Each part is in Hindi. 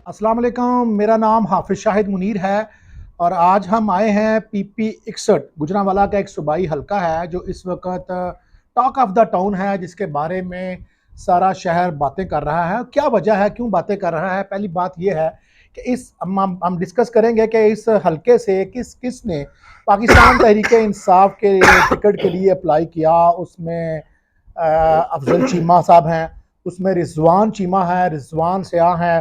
अस्सलाम वालेकुम। मेरा नाम हाफिज शाहिद मुनीर है और आज हम आए हैं पीपी 61 गुजरांवाला का एक सूबाई हलका है जो इस वक्त टॉक ऑफ द टाउन है, जिसके बारे में सारा शहर बातें कर रहा है। क्या वजह है, क्यों बातें कर रहा है? पहली बात यह है कि इस हम डिस्कस करेंगे कि इस हलके से किसने पाकिस्तान तहरीक इंसाफ के टिकट के लिए अप्लाई किया। उसमें अफजल चीमा साहब हैं, उसमें रिजवान चीमा है, रिजवान सयाह है,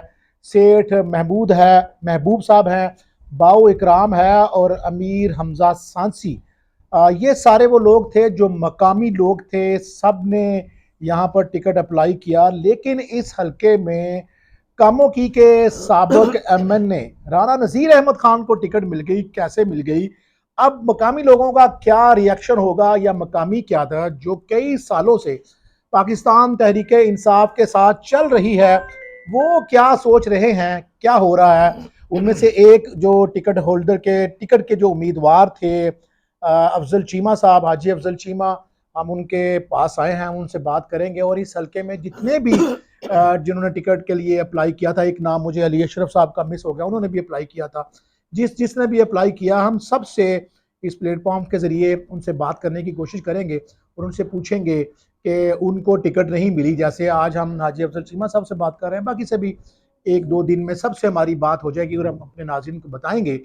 सेठ महबूब साहब हैं, बाऊ इकराम है और अमीर हमजा सांसी। ये सारे वो लोग थे जो मकामी लोग थे। सब ने यहाँ पर टिकट अप्लाई किया, लेकिन इस हलके में कामों के साबिक एमएन ने राना नजीर अहमद खान को टिकट मिल गई। कैसे मिल गई? अब मकामी लोगों का क्या रिएक्शन होगा, या मकामी क़यादत जो कई सालों से पाकिस्तान तहरीक इंसाफ के साथ चल रही है, वो क्या सोच रहे हैं, क्या हो रहा है? उनमें से एक जो टिकट के जो उम्मीदवार थे, अफजल चीमा साहब, हाजी अफजल चीमा, हम उनके पास आए हैं, हम उनसे बात करेंगे। और इस हल्के में जितने भी जिन्होंने टिकट के लिए अप्लाई किया था, एक नाम मुझे अली अशरफ साहब का मिस हो गया, उन्होंने भी अप्लाई किया था। जिसने भी अप्लाई किया, हम सब से इस प्लेटफॉर्म के ज़रिए उनसे बात करने की कोशिश करेंगे और उनसे पूछेंगे कि उनको टिकट नहीं मिली। जैसे आज हम हाजी अफजल चीमा साहब से बात कर रहे हैं, बाकी से भी एक दो दिन में सबसे हमारी बात हो जाएगी और हम अपने नाज़रीन को बताएंगे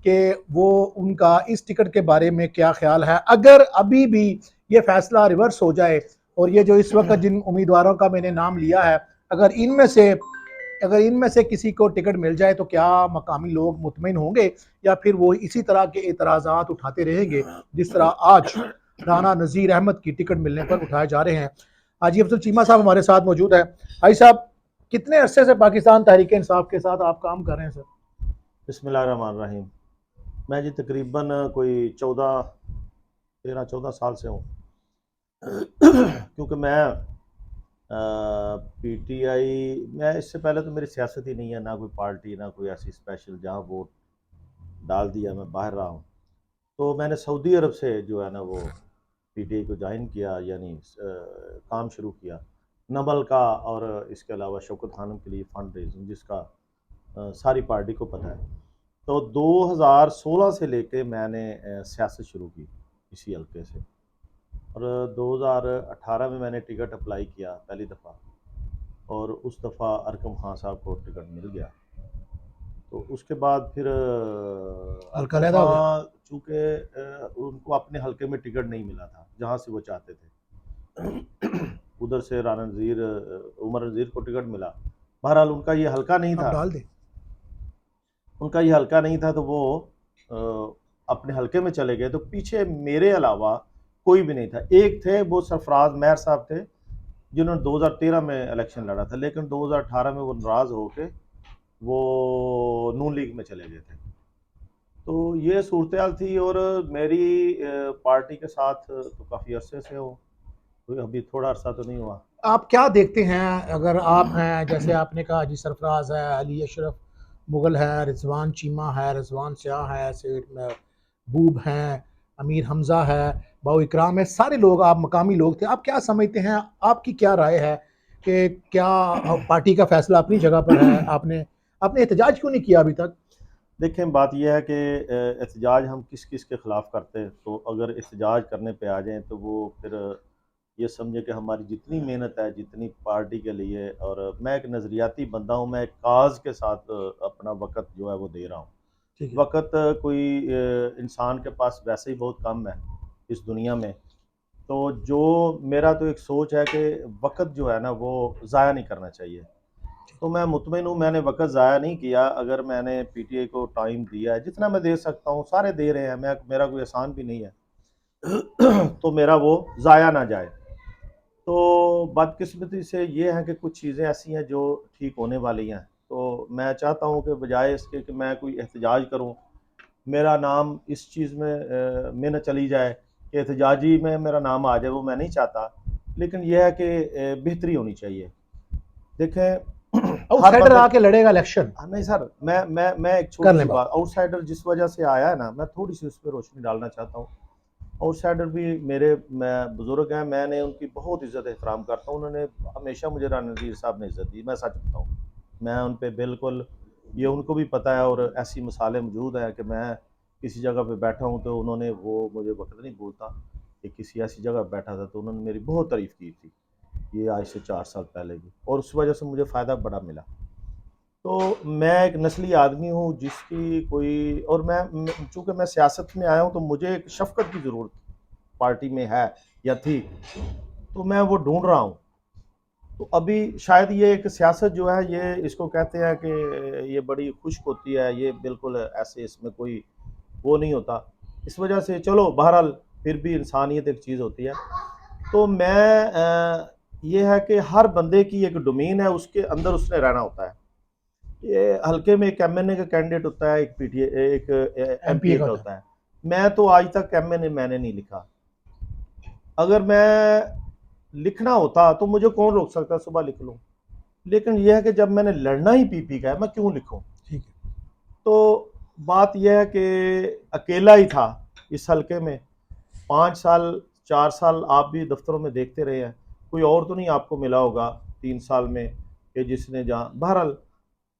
कि वो उनका इस टिकट के बारे में क्या ख्याल है। अगर अभी भी ये फैसला रिवर्स हो जाए और ये जो इस वक्त जिन उम्मीदवारों का मैंने नाम लिया है, अगर इनमें से किसी को टिकट मिल जाए, तो क्या मकामी लोग मुतमईन होंगे, या फिर वो इसी तरह के एतराज़ात उठाते रहेंगे जिस तरह आज राना नज़ीर अहमद की टिकट मिलने पर उठाए जा रहे हैं? हाजी अफजल चीमा साहब हमारे साथ मौजूद है। हाजी साहब, कितने अरसे से पाकिस्तान तहरीक इंसाफ के साथ आप काम कर रहे हैं सर? बिस्मिल्लाहिर्रहमानिर्रहीम। मैं जी तकरीबन कोई 13-14 साल से हूँ। क्योंकि मैं पीटीआई, मैं इससे पहले तो मेरी सियासत ही नहीं है, ना कोई पार्टी, ना कोई ऐसी स्पेशल जहाँ वोट डाल दिया, मैं बाहर रहा हूँ। तो मैंने सऊदी अरब से जो है ना वो पीटीआई को ज्वाइन किया, यानी काम शुरू किया नबल का, और इसके अलावा शौकत खानम के लिए फंड रेजिंग, जिसका सारी पार्टी को पता है। तो 2016 से लेके मैंने सियासत शुरू की इसी हल्के से, और 2018 में मैंने टिकट अप्लाई किया पहली दफ़ा, और उस दफ़ा अरकम खान साहब को टिकट मिल गया। तो उसके बाद फिर हल्का अरकम लहदा हो गया। खान चूँकि उनको अपने हल्के में टिकट नहीं मिला था जहाँ से वो चाहते थे। उधर से राना नज़ीर, उमर नज़ीर को टिकट मिला। बहरहाल उनका ये हल्का नहीं आप था, डाल दें। तो वो अपने हलके में चले गए। तो पीछे मेरे अलावा कोई भी नहीं था। एक थे, वो सरफराज महर साहब थे, जिन्होंने 2013 में इलेक्शन लड़ा था, लेकिन 2018 में वो नाराज़ होके वो नून लीग में चले गए थे। तो ये सूरत हाल थी। और मेरी पार्टी के साथ तो काफ़ी अरसे से हो, कोई अभी थोड़ा अरसा तो नहीं हुआ। आप क्या देखते हैं, अगर आप हैं, जैसे आपने कहा जी सरफराज है, अली अशरफ मुगल है, रिजवान चीमा है, रिजवान स्याह है, सेठ महबूब हैं, अमीर हमजा है, बाऊ इकराम है, सारे लोग आप मकामी लोग थे। आप क्या समझते हैं, आपकी क्या राय है कि क्या पार्टी का फैसला अपनी जगह पर है? आपने आपने एहतजाज क्यों नहीं किया अभी तक? देखें, बात यह है कि एहतजाज हम किस किस के ख़िलाफ़ करते हैं। तो अगर एहतजाज करने पे आ जाएं तो वो फिर ये समझे कि हमारी जितनी मेहनत है, जितनी पार्टी के लिए, और मैं एक नज़रियाती बंदा हूँ, मैं एक काज के साथ अपना वक़्त जो है वो दे रहा हूँ। ठीक है। वक़्त कोई इंसान के पास वैसे ही बहुत कम है इस दुनिया में। तो जो मेरा तो एक सोच है कि वक़्त जो है ना वो ज़ाया नहीं करना चाहिए। तो मैं मुतमिन हूँ, मैंने वक़्त ज़ाया नहीं किया। अगर मैंने पीटीआई को टाइम दिया है, जितना मैं दे सकता हूँ, सारे दे रहे हैं, मेरा कोई एहसान भी नहीं है। तो मेरा वो ज़ाया ना जाए। तो बदकिस्मती से ये है कि कुछ चीज़ें ऐसी हैं जो ठीक होने वाली हैं। तो मैं चाहता हूँ कि बजाय इसके कि मैं कोई एहतजाज करूँ, मेरा नाम इस चीज़ में न चली जाए कि एहतजाजी में मेरा नाम आ जाए, वो मैं नहीं चाहता। लेकिन यह है कि बेहतरी होनी चाहिए। देखें, हर आउटसाइडर बंदे, आके लड़ेगा इलेक्शन। हाँ, नहीं सर, मैं एक कर छोटी लें सी बात। बात, आउटसाइडर जिस वजह से आया है ना, मैं थोड़ी सी उस पर रोशनी डालना चाहता हूँ। आउटसाइडर भी मेरे मैं बुज़ुर्ग हैं, मैंने उनकी बहुत इज़्ज़त एहतराम करता हूँ। उन्होंने हमेशा मुझे राना नज़ीर साहब ने इज़्ज़त दी, मैं सच बताऊँ। मैं उन पे बिल्कुल ये उनको भी पता है, और ऐसी मिसालें मौजूद हैं कि मैं किसी जगह पे बैठा हूँ तो उन्होंने, वो मुझे वक्त नहीं भूलता कि किसी ऐसी जगह बैठा था तो उन्होंने मेरी बहुत तारीफ़ की थी, ये आज से 4 साल पहले की, और उस वजह से मुझे फ़ायदा बड़ा मिला। तो मैं एक नस्ली आदमी हूँ जिसकी कोई, और चूँकि मैं सियासत में आया हूँ तो मुझे एक शफ़क़त की ज़रूरत पार्टी में है या थी, तो मैं वो ढूँढ रहा हूँ। तो अभी शायद ये एक सियासत जो है, ये इसको कहते हैं कि ये बड़ी खुश्क होती है, ये बिल्कुल ऐसे इसमें कोई वो नहीं होता। इस वजह से चलो बहरहाल फिर भी इंसानियत एक चीज़ होती है। तो ये है कि हर बंदे की एक डोमेन है, उसके अंदर उसने रहना होता है। ये हल्के में एक एमएनए का कैंडिडेट होता है, एक पीटीए, एक एमपीए एमपीए का का होता है। होता है। मैं तो आज तक एमएनए मैंने नहीं लिखा। अगर मैं लिखना होता तो मुझे कौन रोक सकता, सुबह लिख लूँ। लेकिन यह है कि जब मैंने लड़ना ही पीपी का है, मैं क्यों लिखूं। ठीक है। तो बात यह है कि अकेला ही था इस हलके में, 5 साल 4 साल आप भी दफ्तरों में देखते रहे हैं, कोई और तो नहीं आपको मिला होगा 3 साल में कि जिसने, जहाँ बहरहाल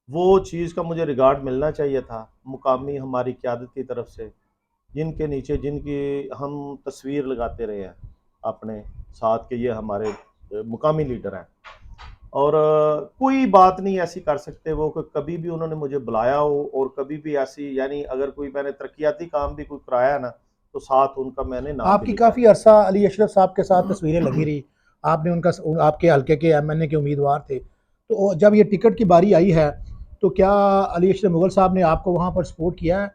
वो चीज़ का मुझे रिगार्ड मिलना चाहिए था मुकामी हमारी क़यादत की तरफ से, जिनके नीचे जिनकी हम तस्वीर लगाते रहे हैं अपने साथ के, ये हमारे मुकामी लीडर हैं। और कोई बात नहीं ऐसी कर सकते वो कि कभी भी उन्होंने मुझे बुलाया हो, और कभी भी ऐसी, यानी अगर कोई मैंने तरक्याती काम भी कोई कराया ना, तो साथ उनका मैंने नाम भी आपकी लिखा काफ़ी अरसा अली अशरफ साहब के साथ तस्वीरें लगी रही, आपने उनका, आपके हल्के के एमएनए के उम्मीदवार थे, तो जब ये टिकट की बारी आई है तो क्या अली अशरफ मुगल साहब ने आपको वहाँ पर सपोर्ट किया है?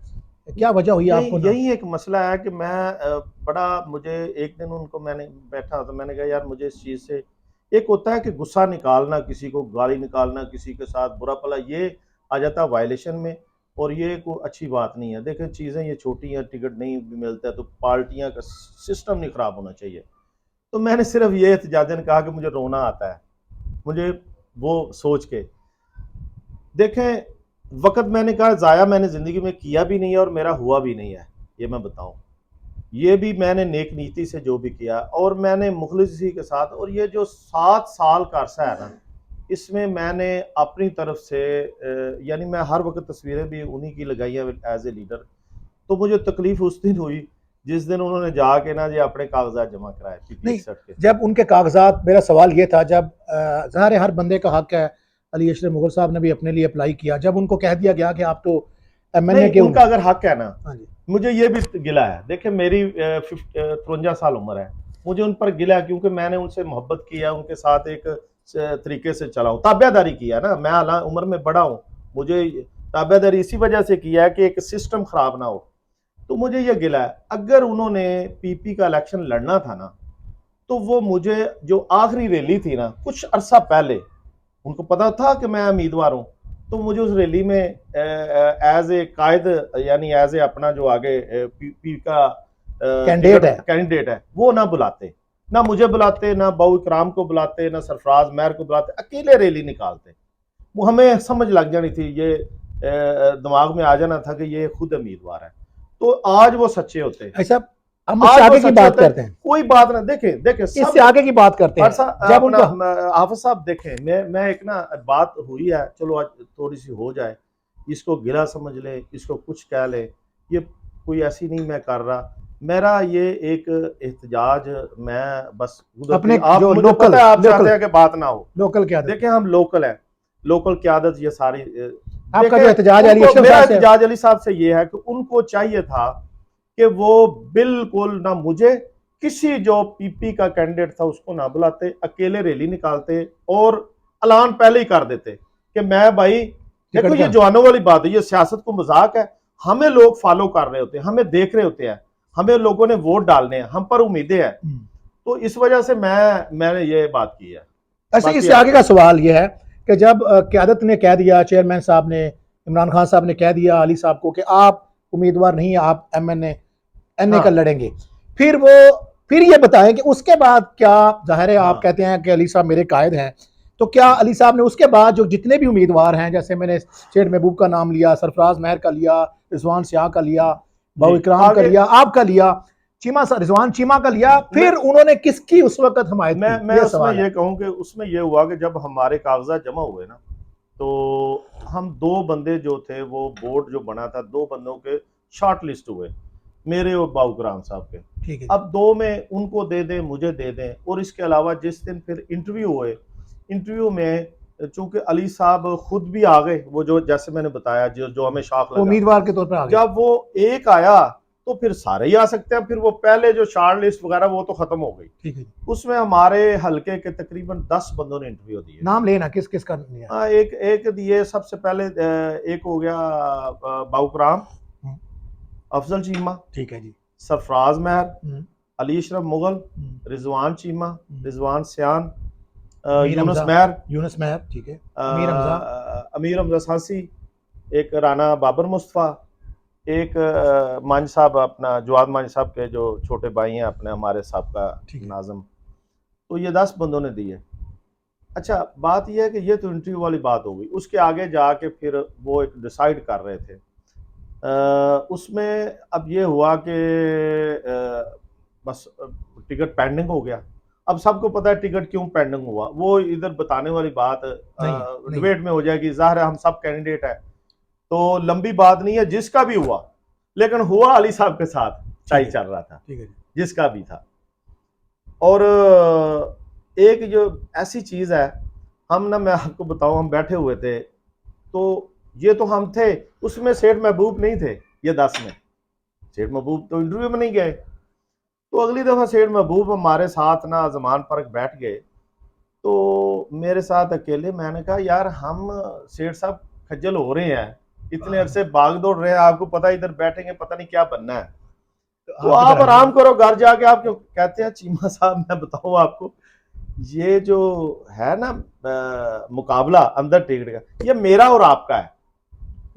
क्या वजह हुई यही आपको ना? यही एक मसला है कि मैं बड़ा, मुझे एक दिन उनको, मैंने बैठा तो मैंने कहा यार मुझे इस चीज़ से, एक होता है कि गुस्सा निकालना, किसी को गाली निकालना, किसी के साथ बुरा भला, ये आ जाता है वायलेशन में, और ये कोई अच्छी बात नहीं है। देखें चीज़ें ये छोटी हैं, टिकट नहीं भी मिलता है तो पार्टियां का सिस्टम नहीं ख़राब होना चाहिए। तो मैंने सिर्फ ये एहतजाजन कहा कि मुझे रोना आता है, मुझे वो सोच के, देखें वक़्त मैंने कहा ज़ाया मैंने ज़िंदगी में किया भी नहीं है और मेरा हुआ भी नहीं है, ये मैं बताऊँ। ये भी मैंने नेक नीति से जो भी किया, और मैंने मुखलिसी के साथ, और ये जो 7 साल का अरसा है ना, इसमें मैंने अपनी तरफ से यानी मैं हर वक़्त तस्वीरें भी उन्हीं की लगाई है एज़ ए लीडर। तो मुझे तकलीफ़ उस दिन हुई जिस दिन उन्होंने जाके ना ये अपने कागज़ात जमा कराए पीपी नहीं, 61 के। जब उनके कागजात, मेरा सवाल ये था, जब ज़ाहिर है हर बंदे का हक है, अली अशरफ मुगल साहब ने भी अपने लिए अप्लाई किया, जब उनको कह दिया गया कि आप तो एमएनए नहीं, के उनका अगर हक है ना, हाँ जी, मुझे ये भी गिला है। देखिए मेरी 53 साल उम्र है, मुझे उन पर गिला है क्योंकि मैंने उनसे मोहब्बत किया, उनके साथ एक तरीके से चला हूँ, ताबियादारी किया ना। मैं हालांकि उम्र में बड़ा हूँ, मुझे ताबियादारी इसी वजह से किया है कि एक सिस्टम खराब ना हो। तो मुझे ये गिला है, अगर उन्होंने पीपी का इलेक्शन लड़ना था ना, तो वो मुझे, जो आखिरी रैली थी ना कुछ अरसा पहले, उनको पता था कि मैं उम्मीदवार हूँ, तो मुझे उस रैली में एज ए कायद, यानी एज ए अपना जो आगे पी का कैंडिडेट टिकट है। कैंडिडेट है, वो ना बुलाते, ना मुझे बुलाते, ना बाऊ इकराम को बुलाते, ना सरफराज महर को बुलाते, अकेले रैली निकालते। वो हमें समझ लग जानी थी, ये दिमाग में आ जाना था कि ये खुद उम्मीदवार है। तो आज वो सच्चे होते, ऐसा, हम इससे आज वो आगे की सच्चे बात होते, करते हैं, कोई बात ना। देखे देखे इससे सब आगे की बात करते और सा, हैं, जब अपना उनका हाफिज साहब देखें, मैं एक ना बात हुई है, चलो आज थोड़ी सी हो जाए, इसको गिला समझ ले, इसको कुछ कह ले, ये कोई ऐसी नहीं मैं कर रहा। मेरा ये एक एहतजाज, मैं बस कुदरती, अपने आप जो मुझे लोकल पता है आप चाहते लोकल हैं कि बात ना हो। लोकल क्या था, देखें हम लोकल हैं, लोकल क्यादत ये सारी आपका जो देखें, एहतजाज है अली उनको, अशरफ मेरा साहब से, एहतजाज अली साहब से ये है कि उनको चाहिए था कि वो बिल्कुल ना मुझे, किसी जो पीपी का कैंडिडेट था उसको ना बुलाते, अकेले रैली निकालते और ऐलान पहले ही कर देते कि मैं भाई, देखो टिकट ये का। जवानों वाली बात है, ये सियासत को मजाक है। हमें लोग फॉलो कर रहे होते हैं, हमें देख रहे होते हैं, हमें लोगों ने वोट डालने हैं, हम पर उम्मीदें हैं। तो इस वजह से मैंने ये बात की है। ऐसे बाकी इससे आगे आपका, का सवाल यह है कि जब क्यादत ने कह दिया, चेयरमैन साहब ने, इमरान खान साहब ने कह दिया अली साहब को कि आप उम्मीदवार नहीं है, आप एमएनए एनए का हाँ लड़ेंगे, फिर वो, फिर ये बताएं कि उसके बाद क्या, जाहिर है आप हाँ कहते हैं कि अली साहब मेरे कायद हैं, तो क्या अली साहब ने उसके बाद जो जितने भी उम्मीदवार हैं, जैसे मैंने शेर महबूब का नाम लिया, सरफराज महर का लिया, रिजवान स्याह का लिया, जी, बाऊ इकराम का आगे लिया, आपका लिया, चीमा रिजवान चीमा का लिया, मैं फिर उन्होंने किसकी उस वक्त हमायत मैं की, मैं ये उसमें सवाल है। ये कहूँ कि उसमें ये हुआ कि जब हमारे कागजात जमा हुए ना, तो हम 2 बंदे जो थे, वो बोर्ड जो बना था 2 बंदों के शॉर्ट लिस्ट हुए, मेरे और बाबूकराम साहब के। ठीक है। अब 2 में उनको दे दें, मुझे दे दें, और इसके अलावा जिस दिन फिर इंटरव्यू हुए, इंटरव्यू में चूंकि अली साहब खुद भी आ गए, वो जो जैसे मैंने बताया जो जो हमें शौक लगा, उम्मीदवार के तौर पर आ गए। जब वो एक आया तो फिर सारे ही आ सकते हैं, फिर वो पहले जो शॉर्ट लिस्ट वगैरह वो तो खत्म हो गई। ठीक है। उसमें हमारे हलके के तकरीबन 10 बंदों ने इंटरव्यू दिए। नाम लेना किस किस का लिया? हाँ, एक एक दिए सबसे पहले, एक हो गया बाबूकराम, अफजल चीमा, ठीक है जी। सरफराज महर, अली अशरफ मुगल, रिजवान चीमा, रिजवान सियान, यूनुस महर, यूनुस महर, ठीक है। अमीर हमजा सांसी, एक राना बाबर मुस्तफ़ा, एक मांझ साहब, अपना जवाद मांझ साहब के जो छोटे भाई हैं अपने, हमारे साहब का नाज़म। तो ये 10 बंदों ने दिए। अच्छा, बात यह है कि ये तो इंटरव्यू वाली बात हो गई। उसके आगे जाके फिर वो एक डिसाइड कर रहे थे। उसमें अब ये हुआ कि बस टिकट पेंडिंग हो गया। अब सबको पता है टिकट क्यों पेंडिंग हुआ, वो इधर बताने वाली बात डिबेट में हो जाएगी। ज़ाहिर है हम सब कैंडिडेट हैं, तो लंबी बात नहीं है। जिसका भी हुआ, लेकिन हुआ अली साहब के साथ टाई चल रहा था, जिसका भी था। और एक जो ऐसी चीज़ है, हम ना, मैं आपको बताऊं, हम बैठे हुए थे, तो ये तो हम थे, उसमें सेठ महबूब नहीं थे। ये 10 में सेठ महबूब तो इंटरव्यू में नहीं गए। तो अगली दफ़ा सेठ महबूब हमारे साथ ना जमान परक बैठ गए, तो मेरे साथ अकेले। मैंने कहा यार, हम सेठ साहब खज्जल हो रहे हैं, इतने अरसे भाग दौड़ रहे हैं, आपको पता है इधर बैठेंगे पता नहीं क्या बनना है, तो आप आराम करो घर जाके। आप क्यों? कहते हैं चीमा साहब, मैं बताऊं आपको, ये जो है ना मुकाबला अंदर टिकट का, ये मेरा और आपका है।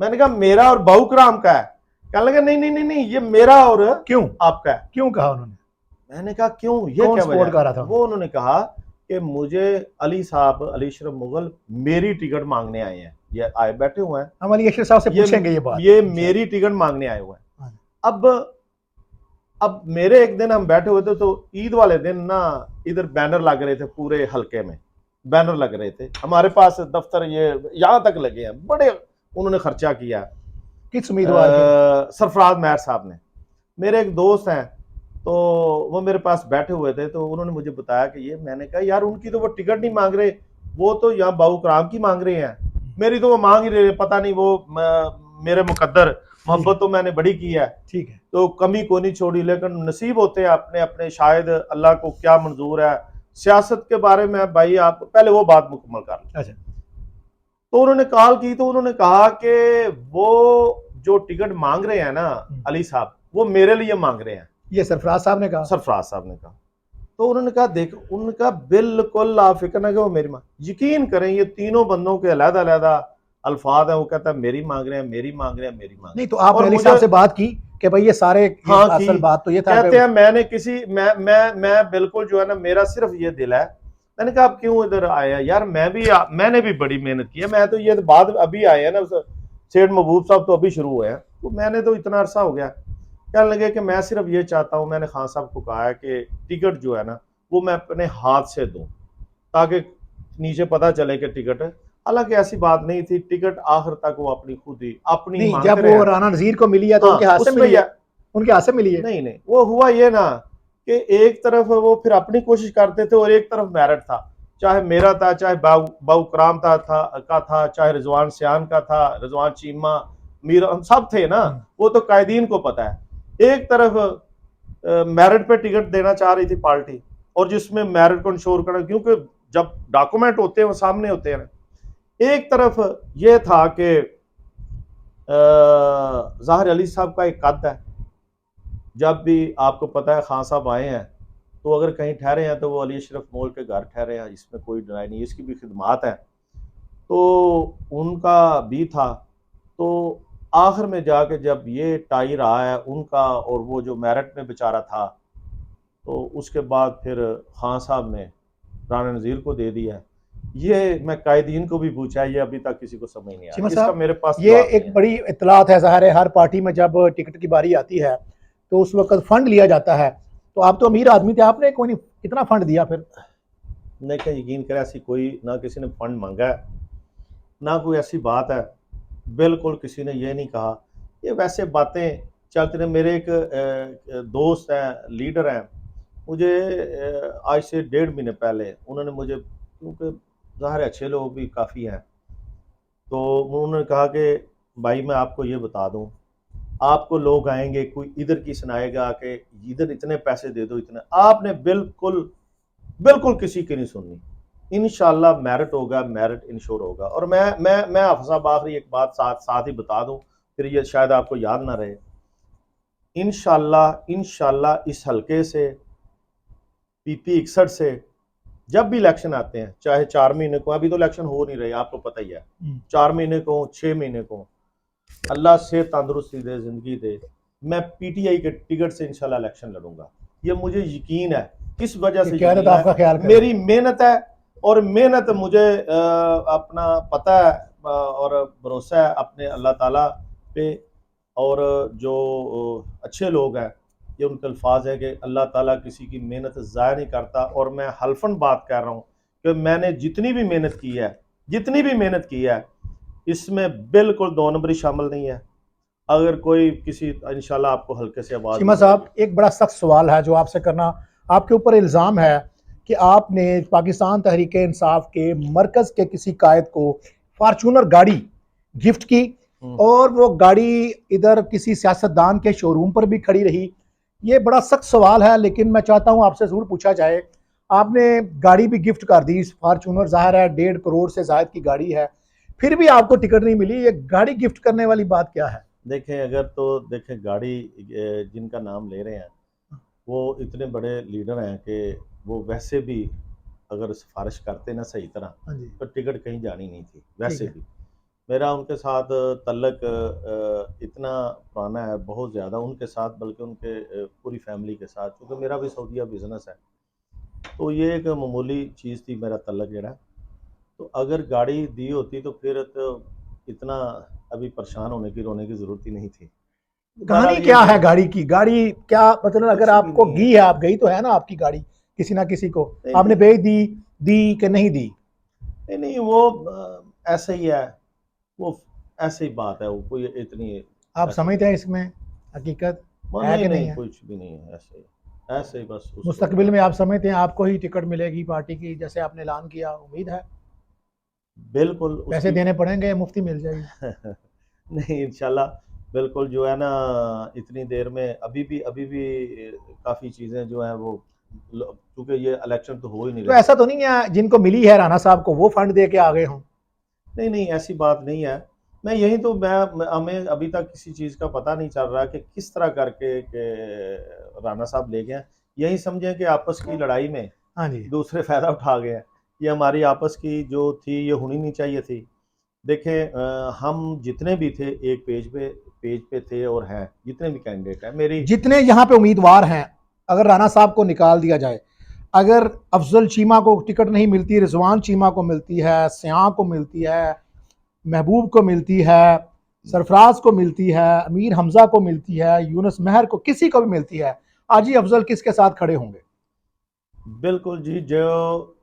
मैंने कहा मेरा और बाबूकराम का है। कहने लगे नहीं नहीं नहीं नहीं, ये मेरा और क्यों आपका है। क्यों कहा उन्होंने? मैंने कहा क्यों, ये क्या वजह कर रहा था? वो उन्होंने कहा कि मुझे अली साहब, अली अशरफ मुगल मेरी टिकट मांगने आए हैं, ये आए बैठे हुए हैं, हम अली अशरफ साहब से पूछेंगे ये बात, ये मेरी टिकट मांगने आए हुए हैं। अब मेरे एक दिन हम बैठे हुए थे, तो ईद वाले दिन ना इधर बैनर लग रहे थे, पूरे हलके में बैनर लग रहे थे। हमारे पास दफ्तर ये यहाँ तक लगे हैं, बड़े उन्होंने खर्चा किया। किस उम्मीदवार? सरफराज महर साहब ने। मेरे एक दोस्त हैं, तो वो मेरे पास बैठे हुए थे, तो उन्होंने मुझे बताया कि ये, मैंने कहा यार उनकी तो वो टिकट नहीं मांग रहे, वो तो यहाँ बाबूकराम की मांग रहे हैं, मेरी तो वो मांग ही रहे, पता नहीं वो मेरे मुकद्दर, मोहब्बत तो मैंने बड़ी की है, ठीक है, तो कमी को नहीं छोड़ी, लेकिन नसीब होते हैं अपने अपने, शायद अल्लाह को क्या मंजूर है। सियासत के बारे में भाई आप पहले वो बात मुकम्मल कर लें। अच्छा। तो उन्होंने कॉल की, तो उन्होंने कहा कि वो जो टिकट मांग रहे हैं ना अली साहब, वो मेरे लिए मांग रहे हैं। ये सरफराज साहब ने कहा? सरफराज साहब ने कहा। तो उन्होंने कहा देख, उनका बिल्कुल आप फिक्र ना कि वो मेरी मांग, यकीन करें ये तीनों बंदों के अलग अलग अल्फाज है। वो कहता है मेरी मांग रहे हैं, मेरी मांग रहे हैं, मेरी मांग। नहीं, तो आपने अली साहब से बात की कि भाई ये सारे, हाँ, असल बात तो ये था, कहते हैं मैंने किसी मैं बिल्कुल जो है ना, मेरा सिर्फ ये दिल है। मैंने कहा आप क्यों इधर आए हैं? यार मैंने भी बड़ी मेहनत की है, मैं तो ये बाद अभी आए हैं ना, सेठ महबूब साहब तो अभी शुरू हुए हैं, तो मैंने तो इतना अरसा हो गया। कहने लगे कि मैं सिर्फ ये चाहता हूँ, मैंने खान साहब को कहा है कि टिकट जो है ना वो मैं अपने हाथ से दूं, ताकि नीचे पता चले कि टिकट। हालांकि ऐसी बात नहीं थी, टिकट आखिर तक वो अपनी खुद ही अपनी नहीं, जब वो राना नजीर को मिली है तो उनके हाथ से मिली है, उनके हाथ से मिली है। नहीं, वो हुआ ये ना कि एक तरफ वो फिर अपनी कोशिश करते थे और एक तरफ मेरिट था, चाहे मेरा था, चाहे बाबूकराम था, चाहे रिजवान सियान का था, रिजवान चीमा, मीर, हम सब थे ना। वो तो कायदीन को पता है। एक तरफ मेरिट पे टिकट देना चाह रही थी पार्टी, और जिसमें मेरिट को इंश्योर करना, क्योंकि जब डॉक्यूमेंट होते हैं वो सामने होते हैं। एक तरफ ये था कि ज़ाहिर अली साहब का एक कद है, जब भी आपको पता है खान साहब आए हैं तो अगर कहीं ठहरे हैं तो वो अली अशरफ मोल के घर ठहरे हैं, इसमें कोई डराई नहीं, इसकी भी खिदमात है, तो उनका भी था। तो आखिर में जाके जब ये टाई रहा है उनका और वो जो मेरिट में बेचारा था, तो उसके बाद फिर खान साहब ने राना नज़ीर को दे दिया। ये मैं कायदीन को भी पूछा, ये अभी तक किसी को समझ नहीं आया। इसका मेरे पास ये एक बड़ी इत्तलात है, ज़ाहिर है हर पार्टी में जब टिकट की बारी आती है तो उस वक्त फंड लिया जाता है। तो आप तो अमीर आदमी थे, आपने कोई नहीं कितना फंड दिया? फिर नहीं, क्या यकीन करें, ऐसी कोई ना किसी ने फंड मांगा है, ना कोई ऐसी बात है, बिल्कुल किसी ने ये नहीं कहा। ये वैसे बातें चलते रहे। मेरे एक दोस्त हैं, लीडर हैं, मुझे आज से 1.5 महीने पहले उन्होंने मुझे, क्योंकि ज़ाहिर है अच्छे लोग भी काफ़ी हैं, तो उन्होंने कहा कि भाई मैं आपको ये बता दूं, आपको लोग आएंगे, कोई इधर की सुनाएगा कि इधर इतने पैसे दे दो, इतने, आपने बिल्कुल बिल्कुल किसी की नहीं सुननी। इंशाल्लाह मेरिट होगा, मेरिट इंश्योर होगा। और मैं हाफ़िज़ साहब आखिरी एक बात साथ साथ ही बता दूं, फिर ये शायद आपको याद ना रहे। इंशाल्लाह इंशाल्लाह इस हल्के से, पीपी 61 से, जब भी इलेक्शन आते हैं, चाहे 4 महीने को, अभी तो इलेक्शन हो नहीं रहे आपको पता ही है, 4 महीने को, 6 महीने को, अल्लाह से तंदुरुस्ती दे, जिंदगी दे, मैं पीटीआई के टिकट से इंशाल्लाह इलेक्शन लड़ूंगा। ये मुझे यकीन है, इस वजह से क्यादत यकीन आपका ख्याल है, करें। मेरी मेहनत है, और मेहनत मुझे अपना पता है, और भरोसा है अपने अल्लाह ताला पे। और जो अच्छे लोग हैं, ये उनके अल्फाज है कि अल्लाह ताला किसी की मेहनत ज़ाया नहीं करता। और मैं हल्फन बात कर रहा हूँ कि मैंने जितनी भी मेहनत की है, जितनी भी मेहनत की है, इसमें बिल्कुल 2 नंबरी शामिल नहीं है। अगर कोई किसी, इंशाल्लाह आपको हल्के से आवाज़ चीमा साहब, एक बड़ा सख्त सवाल है जो आपसे करना, आपके ऊपर इल्ज़ाम है कि आपने पाकिस्तान तहरीक इंसाफ के मरकज़ के किसी कायद को फार्चूनर गाड़ी गिफ्ट की, और वो गाड़ी इधर किसी सियासतदान के शोरूम पर भी खड़ी रही। ये बड़ा सख्त सवाल है, लेकिन मैं चाहता हूँ आपसे ज़रूर पूछा जाए। आपने गाड़ी भी गिफ्ट कर दी, फार्चूनर, ज़ाहिर है 1.5 करोड़ से ज़ायद की गाड़ी है, फिर भी आपको टिकट नहीं मिली। ये गाड़ी गिफ्ट करने वाली बात क्या है? देखें, अगर तो देखें, गाड़ी जिनका नाम ले रहे हैं वो इतने बड़े लीडर हैं कि वो वैसे भी अगर सिफारिश करते ना सही तरह, हाँ जी, तो टिकट कहीं जानी नहीं थी ठीक वैसे है। भी। मेरा उनके साथ तल्लक इतना पुराना है, बहुत ज़्यादा उनके साथ, बल्कि उनके पूरी फैमिली के साथ, क्योंकि मेरा भी सऊदीया बिजनेस है। तो ये एक मामूली चीज़ थी मेरा तल्लक जड़ा। तो अगर गाड़ी दी होती तो फिर तो इतना अभी परेशान होने की, रोने की ज़रूरत ही नहीं थी। तो कहानी बहरहाल ये क्या है जो गाड़ी की? गाड़ी क्या मतलब, अगर कुछ भी आपको नहीं है। गी है, आप गई तो है ना आपकी गाड़ी किसी ना किसी को, नहीं आपने नहीं बेच दी, दी कि नहीं दी? नहीं नहीं, वो ऐसे ही है, वो ऐसे ही बात है, वो कोई इतनी आप ऐसे समझते नहीं हैं है। इसमें हकीकत वो है नहीं कि नहीं नहीं, है? कुछ भी नहीं है, ऐसे ही, ऐसे ही बस उसको मुस्तकबिल में आप समझते हैं आपको ही टिकट मिलेगी पार्टी की, जैसे आपने ऐलान किया, उम्मीद है? बिल्कुल पैसे उसकी देने पड़ेंगे या मुफ्ती मिल जाएगी? नहीं, इंशाल्लाह बिल्कुल जो है ना, इतनी देर में अभी भी काफ़ी चीज़ें जो हैं वो, क्योंकि ये इलेक्शन तो हो ही नहीं तो रहे। ऐसा तो नहीं है जिनको मिली है राणा साहब को वो फंड दे के आ गए हों? नहीं नहीं, ऐसी बात नहीं है। मैं यही तो, हमें अभी तक किसी चीज़ का पता नहीं चल रहा कि किस तरह करके के राणा साहब ले गए हैं। यही समझें कि आपस की लड़ाई में हाँ जी। दूसरे फ़ायदा उठा गए हैं। ये हमारी आपस की जो थी, ये होनी नहीं चाहिए थी। देखें, हम जितने भी थे एक पेज पे थे और हैं, जितने भी कैंडिडेट हैं मेरी। जितने यहाँ पे उम्मीदवार हैं, अगर राणा साहब को निकाल दिया जाए, अगर अफजल चीमा को टिकट नहीं मिलती, रिजवान चीमा को मिलती है, सियाह को मिलती है, महबूब को मिलती है, सरफराज को मिलती है, अमीर हमजा को मिलती है, यूनुस महर को, किसी को भी मिलती है, आज ही अफजल किसके साथ खड़े होंगे? बिल्कुल जी, जो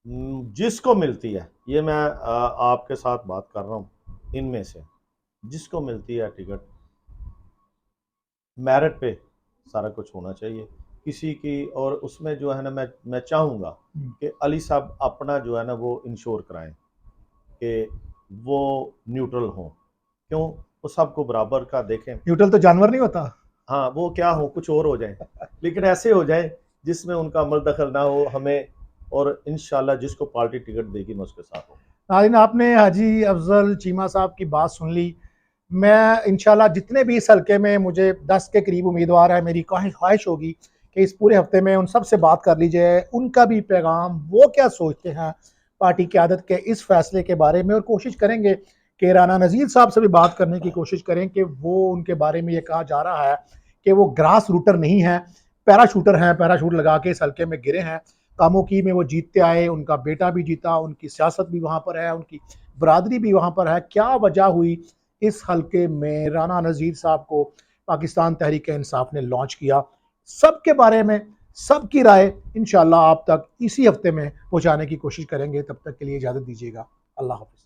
जिसको मिलती है, ये मैं आपके साथ बात कर रहा हूँ, इनमें से जिसको मिलती है टिकट, मेरिट पे सारा कुछ होना चाहिए किसी की। और उसमें जो है ना, मैं चाहूँगा कि अली साहब अपना जो है ना वो इंश्योर कराएं कि वो न्यूट्रल हों। क्यों? वो सबको बराबर का देखें। न्यूट्रल तो जानवर नहीं होता। हाँ, वो क्या हो, कुछ और हो जाए, लेकिन ऐसे हो जाए जिसमें उनका अमल दखल ना हो हमें। और इंशाल्लाह जिसको पार्टी टिकट देगी मैं उसके साथ हूँ। नाज़रीन, आपने हाजी अफजल चीमा साहब की बात सुन ली। मैं इंशाल्लाह जितने भी इस हल्के में मुझे 10 के करीब उम्मीदवार है, मेरी ख्वाहिश होगी कि इस पूरे हफ्ते में उन सब से बात कर ली जाए, उनका भी पैगाम, वो क्या सोचते हैं पार्टी क़यादत के इस फैसले के बारे में, और कोशिश करेंगे कि राना नज़ीर साहब से भी बात करने की कोशिश करें कि वो, उनके बारे में ये कहा जा रहा है कि वो ग्रास रूटर नहीं है, पैराशूटर हैं, पैराशूट लगा के इस हल्के में गिरे हैं। कामोकी में वो जीतते आए, उनका बेटा भी जीता, उनकी सियासत भी वहाँ पर है, उनकी बरादरी भी वहाँ पर है। क्या वजह हुई इस हल्के में राना नज़ीर साहब को पाकिस्तान तहरीक इंसाफ ने लॉन्च किया? सबके बारे में सबकी राय इंशाल्लाह आप तक इसी हफ्ते में पहुँचाने की कोशिश करेंगे। तब तक के लिए इजाज़त दीजिएगा। अल्लाह हाफ़िज़।